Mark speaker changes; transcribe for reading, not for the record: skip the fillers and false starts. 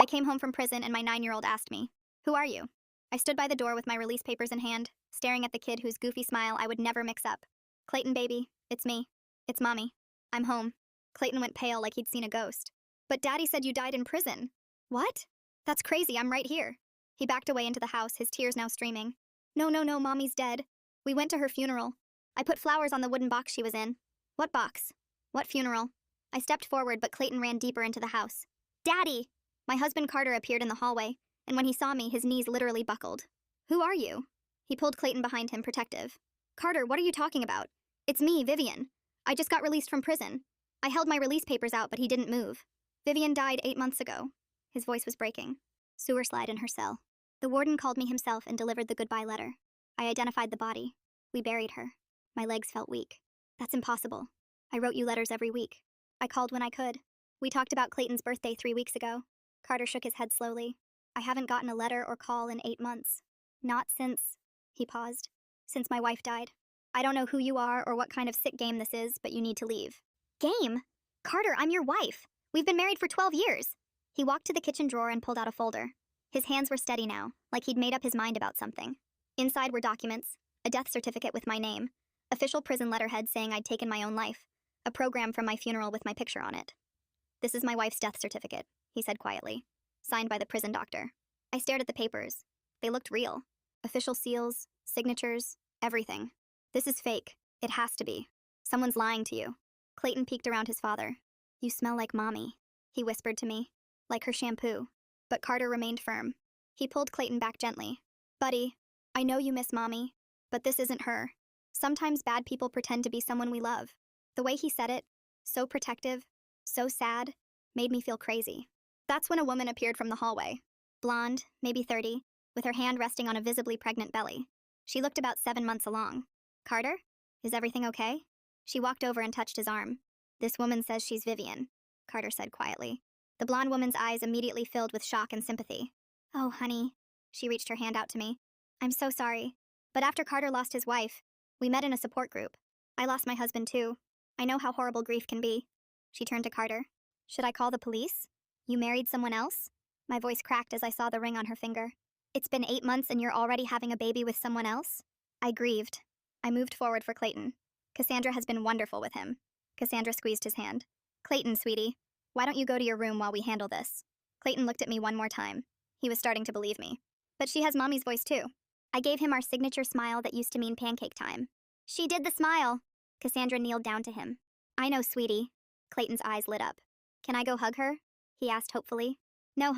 Speaker 1: came home from prison and my 9-year-old asked me, "Who are you?" I stood by the door with my release papers in hand, staring at the kid whose goofy smile I would never mix up. "Clayton, baby, it's me. It's Mommy. I'm home." Clayton went pale like he'd seen a ghost. "But Daddy said you died in prison." "What? That's crazy, I'm right here." He backed away into the house, his tears now streaming. No, Mommy's dead. We went to her funeral. I put flowers on the wooden box she was in." "What box? What funeral?" I stepped forward, but Clayton ran deeper into the house. "Daddy!" My husband Carter appeared in the hallway, and when he saw me, his knees literally buckled. "Who are you?" He pulled Clayton behind him, protective. "Carter, what are you talking about? It's me, Vivian. I just got released from prison. I held my release papers out, but he didn't move. Vivian died 8 months ago." His voice was breaking. "Sewer slide in her cell. The warden called me himself and delivered the goodbye letter. I identified the body. We buried her. My legs felt weak. That's impossible. I wrote you letters every week. I called when I could. We talked about Clayton's birthday 3 weeks ago." Carter shook his head slowly. "I haven't gotten a letter or call in 8 months. Not since," he paused, "since my wife died. I don't know who you are or what kind of sick game this is, but you need to leave." "Game? Carter, I'm your wife. We've been married for 12 years. He walked to the kitchen drawer and pulled out a folder. His hands were steady now, like he'd made up his mind about something. Inside were documents, a death certificate with my name, official prison letterhead saying I'd taken my own life, a program from my funeral with my picture on it. "This is my wife's death certificate," he said quietly, "signed by the prison doctor." I stared at the papers. They looked real. Official seals, signatures, everything. "This is fake. It has to be. Someone's lying to you." Clayton peeked around his father. "You smell like Mommy," he whispered to me, "like her shampoo." But Carter remained firm. He pulled Clayton back gently. "Buddy, I know you miss Mommy, but this isn't her. Sometimes bad people pretend to be someone we love." The way he said it, so protective, so sad, made me feel crazy. That's when a woman appeared from the hallway. Blonde, maybe 30, with her hand resting on a visibly pregnant belly. She looked about 7 months along. "Carter? Is everything okay?" She walked over and touched his arm. "This woman says she's Vivian," Carter said quietly. The blonde woman's eyes immediately filled with shock and sympathy. "Oh, honey." She reached her hand out to me. "I'm so sorry. But after Carter lost his wife, we met in a support group. I lost my husband too. I know how horrible grief can be." She turned to Carter. "Should I call the police? You married someone else?" My voice cracked as I saw the ring on her finger. "It's been 8 months and you're already having a baby with someone else?" I grieved. I moved forward for Clayton. "Cassandra has been wonderful with him." Cassandra squeezed his hand. "Clayton, sweetie, why don't you go to your room while we handle this?" Clayton looked at me one more time. He was starting to believe me. "But she has Mommy's voice too." I gave him our signature smile that used to mean pancake time. "She did the smile." Cassandra kneeled down to him. "I know, sweetie." Clayton's eyes lit up. "Can I go hug her?" he asked hopefully. "No,